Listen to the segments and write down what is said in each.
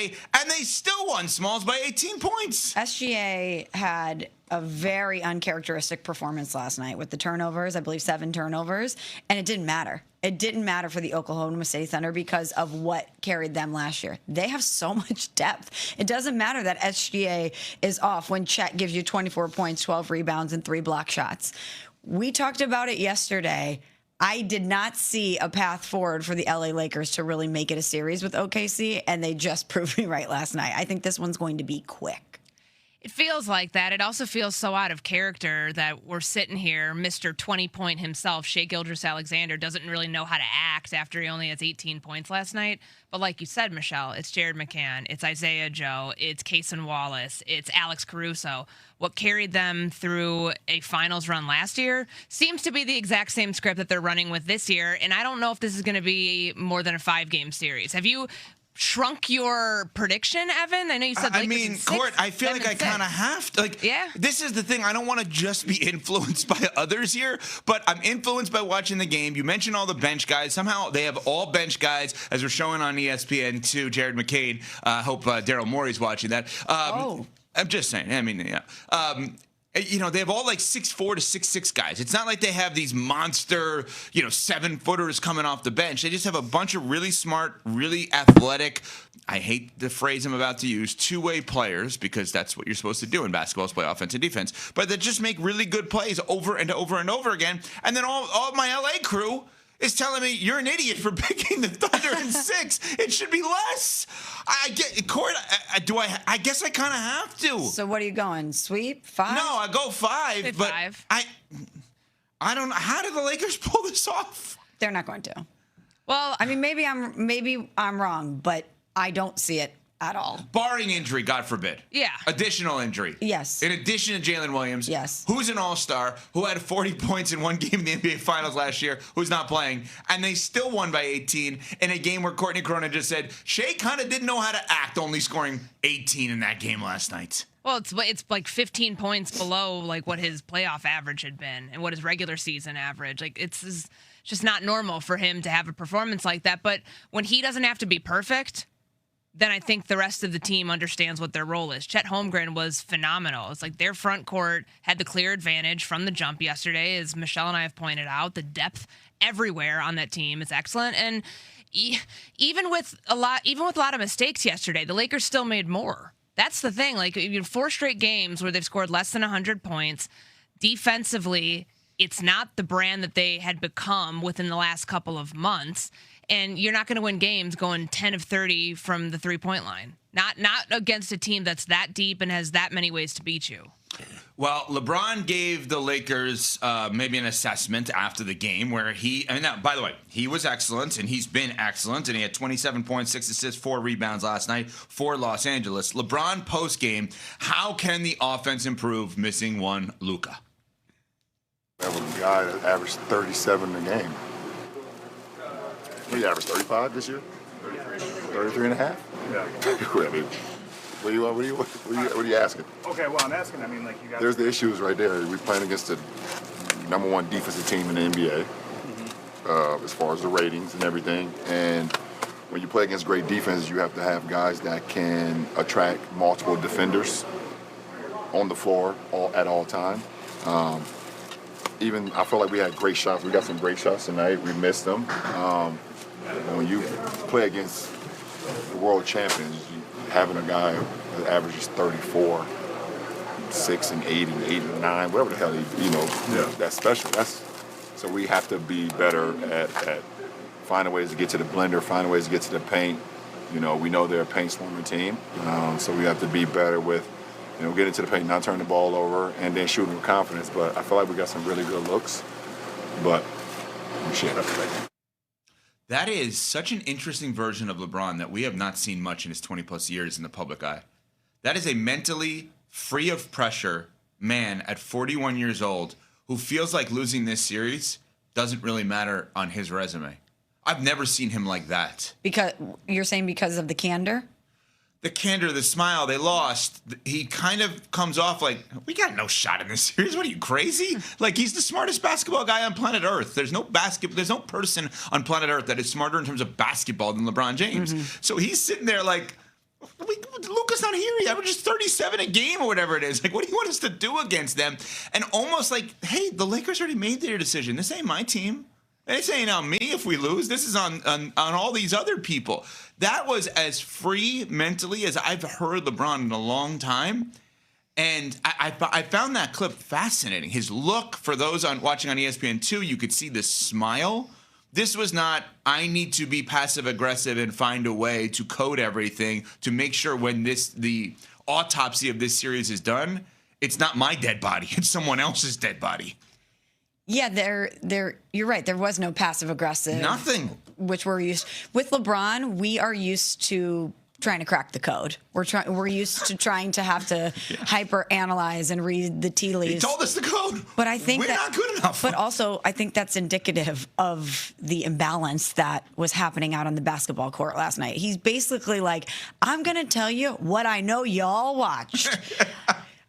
SGA, and they still won Smalls by 18 points. SGA had a very uncharacteristic performance last night with the turnovers, I believe 7 turnovers, and it didn't matter. It didn't matter for the Oklahoma City Thunder because of what carried them last year. They have so much depth. It doesn't matter that SGA is off when Chet gives you 24 points, 12 rebounds, and 3 block shots. We talked about it yesterday. I did not see a path forward for the LA Lakers to really make it a series with OKC, and they just proved me right last night. I think this one's going to be quick. It feels like that. It also feels so out of character that we're sitting here, Mr. 20-point himself, Shai Gilgeous-Alexander, doesn't really know how to act after he only has 18 points last night. But like you said, Michelle, it's Jared McCann, it's Isaiah Joe, it's Cason Wallace, it's Alex Caruso. What carried them through a finals run last year seems to be the exact same script that they're running with this year. And I don't know if this is going to be more than a 5-game series. Have you shrunk your prediction, Evan? I know you said Lakers in 6. Court, I feel like I kind of have to. Yeah. This is the thing. I don't want to just be influenced by others here, but I'm influenced by watching the game. You mentioned all the bench guys. Somehow they have all bench guys, as we're showing on ESPN2, Jared McCain. I hope Daryl Morey's watching that. I'm just saying. I mean, yeah. They have all like 6'4" to 6'6" guys. It's not like they have these monster, 7-footers coming off the bench. They just have a bunch of really smart, really athletic, I hate the phrase I'm about to use, two-way players, because that's what you're supposed to do in basketball is play offense and defense, but that just make really good plays over and over and over again. And then all my LA crew is telling me you're an idiot for picking the Thunder in 6. It should be less. I get Court. I guess I kind of have to. So what are you going? Sweep 5? No, I go 5. But 5. I don't know. How did the Lakers pull this off? They're not going to. Well, I mean, maybe I'm wrong, but I don't see it at all. Barring injury, God forbid. Yeah. Additional injury. Yes. In addition to Jalen Williams. Yes. Who's an all-star, who had 40 points in one game in the NBA Finals last year, who's not playing, and they still won by 18 in a game where Courtney Cronin just said Shai kind of didn't know how to act, only scoring 18 in that game last night. Well, it's like 15 points below like what his playoff average had been and what his regular season average. Like it's just not normal for him to have a performance like that. But when he doesn't have to be perfect, then I think the rest of the team understands what their role is. Chet Holmgren was phenomenal. It's like their front court had the clear advantage from the jump yesterday, as Michelle and I have pointed out. The depth everywhere on that team is excellent. And even with a lot of mistakes yesterday, the Lakers still made more. That's the thing. Like 4 straight games where they've scored less than 100 points. Defensively, it's not the brand that they had become within the last couple of months. And you're not going to win games going 10 of 30 from the 3-point line. Not against a team that's that deep and has that many ways to beat you. Well, LeBron gave the Lakers maybe an assessment after the game where by the way, he was excellent, and he's been excellent, and he had 27 points, 6 assists, 4 rebounds last night for Los Angeles. LeBron post-game, how can the offense improve missing one Luka? That was a guy that averaged 37 a game. He averaged 35 this year? 33 and a half? Yeah. I mean, what are you asking? Okay, well, I'm asking, you guys... There's the issues right there. We're playing against the number 1 defensive team in the NBA, as far as the ratings and everything. And when you play against great defenses, you have to have guys that can attract multiple defenders on the floor at all time. I feel like we had great shots. We got some great shots tonight. We missed them. When you play against the world champions, having a guy that averages 34, 6 and 8 and 8 and 9, whatever the hell that's special. So we have to be better at finding ways to get to the blender, finding ways to get to the paint. We know they're a paint swarming team, so we have to be better with get into the paint, not turn the ball over, and then shooting with confidence. But I feel like we got some really good looks. But shit. That is such an interesting version of LeBron that we have not seen much in his 20-plus years in the public eye. That is a mentally free of pressure man at 41 years old who feels like losing this series doesn't really matter on his resume. I've never seen him like that. Because you're saying because of the candor? The candor, the smile, they lost. He kind of comes off like, we got no shot in this series. What are you, crazy? Like, he's the smartest basketball guy on planet Earth. There's no person on planet Earth that is smarter in terms of basketball than LeBron James. Mm-hmm. So he's sitting there like, Luka's not here. He averages 37 a game or whatever it is. Like, what do you want us to do against them? And almost like, hey, the Lakers already made their decision. This ain't my team. This ain't on me if we lose. This is on all these other people. That was as free mentally as I've heard LeBron in a long time. And I found that clip fascinating. His look, for those watching on ESPN2, you could see the smile. This was not, I need to be passive aggressive and find a way to code everything to make sure when the autopsy of this series is done, it's not my dead body, it's someone else's dead body. Yeah, you're right. There was no passive aggressive. Nothing. Which we're used with LeBron. We are used to trying to crack the code. We're used to trying to have to hyper analyze and read the tea leaves. He told us the code. But I think we're not good enough. But also, I think that's indicative of the imbalance that was happening out on the basketball court last night. He's basically like, I'm going to tell you what I know y'all watched.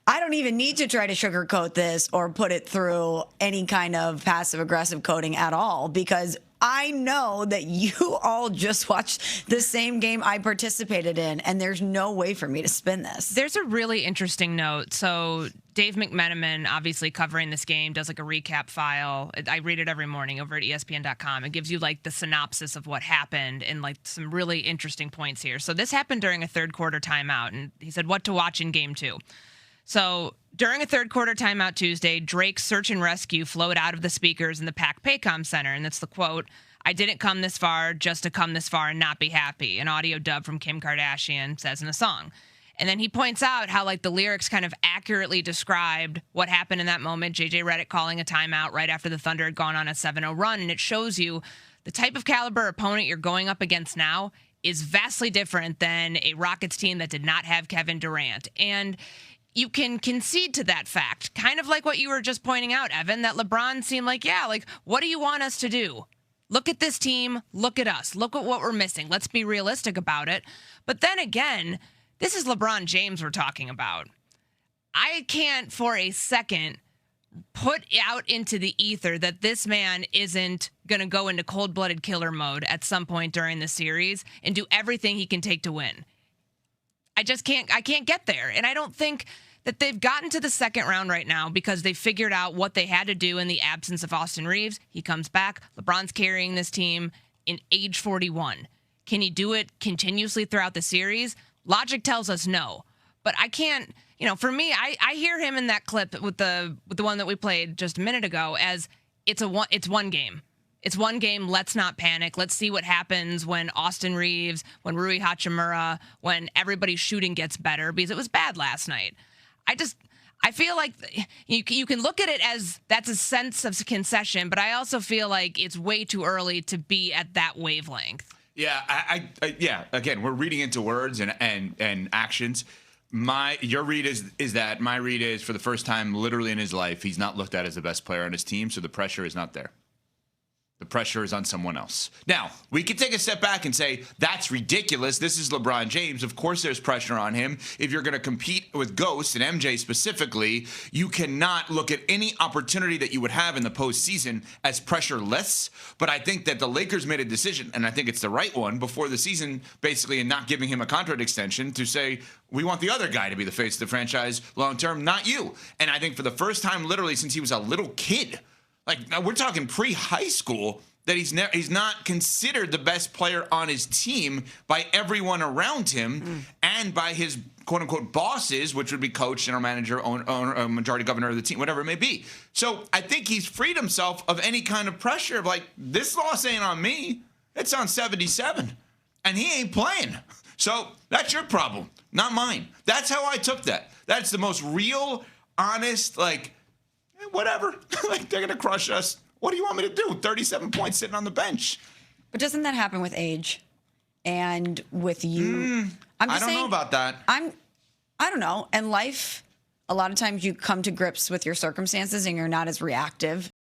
I don't even need to try to sugarcoat this or put it through any kind of passive aggressive coding at all, because I know that you all just watched the same game I participated in, and there's no way for me to spin this. There's a really interesting note. So Dave McMenamin, obviously covering this game, does like a recap file. I read it every morning over at ESPN.com. It gives you like the synopsis of what happened and like some really interesting points here. So this happened during a third quarter timeout, and he said what to watch in game 2. So during a third quarter timeout Tuesday, Drake's search and rescue flowed out of the speakers in the PAC Paycom Center. And that's the quote, "I didn't come this far just to come this far and not be happy," an audio dub from Kim Kardashian says in a song. And then he points out how like the lyrics kind of accurately described what happened in that moment. JJ Redick calling a timeout right after the Thunder had gone on a 7-0 run. And it shows you the type of caliber opponent you're going up against now is vastly different than a Rockets team that did not have Kevin Durant. And you can concede to that fact, kind of like what you were just pointing out, Evan, that LeBron seemed like, yeah, like, what do you want us to do? Look at this team. Look at us. Look at what we're missing. Let's be realistic about it. But then again, this is LeBron James we're talking about. I can't for a second put out into the ether that this man isn't going to go into cold-blooded killer mode at some point during the series and do everything he can take to win. I can't get there. And I don't think that they've gotten to the second round right now because they figured out what they had to do in the absence of Austin Reeves. He comes back. LeBron's carrying this team in age 41. Can he do it continuously throughout the series? Logic tells us no. But I can't, for me, I hear him in that clip with the one that we played just a minute ago as it's one game. It's one game. Let's not panic. Let's see what happens when Austin Reeves, when Rui Hachimura, when everybody's shooting gets better, because it was bad last night. I feel like you can look at it as that's a sense of concession, but I also feel like it's way too early to be at that wavelength. Yeah, yeah. Again, we're reading into words and actions. Your read is that my read is for the first time literally in his life, he's not looked at as the best player on his team, so the pressure is not there. The pressure is on someone else. Now, we could take a step back and say, that's ridiculous. This is LeBron James. Of course there's pressure on him. If you're going to compete with Ghost and MJ specifically, you cannot look at any opportunity that you would have in the postseason as pressureless. But I think that the Lakers made a decision, and I think it's the right one, before the season, basically, in not giving him a contract extension to say, we want the other guy to be the face of the franchise long-term, not you. And I think for the first time, literally, since he was a little kid, like, we're talking pre-high school, that he's not considered the best player on his team by everyone around him and by his quote-unquote bosses, which would be coach, general manager, owner, majority governor of the team, whatever it may be. So I think he's freed himself of any kind of pressure of, like, this loss ain't on me. It's on 77. And he ain't playing. So that's your problem, not mine. That's how I took that. That's the most real, honest, like, whatever. Like, they're going to crush us. What do you want me to do? 37 points sitting on the bench. But doesn't that happen with age and with you? I don't know about that. I don't know. And life, a lot of times you come to grips with your circumstances and you're not as reactive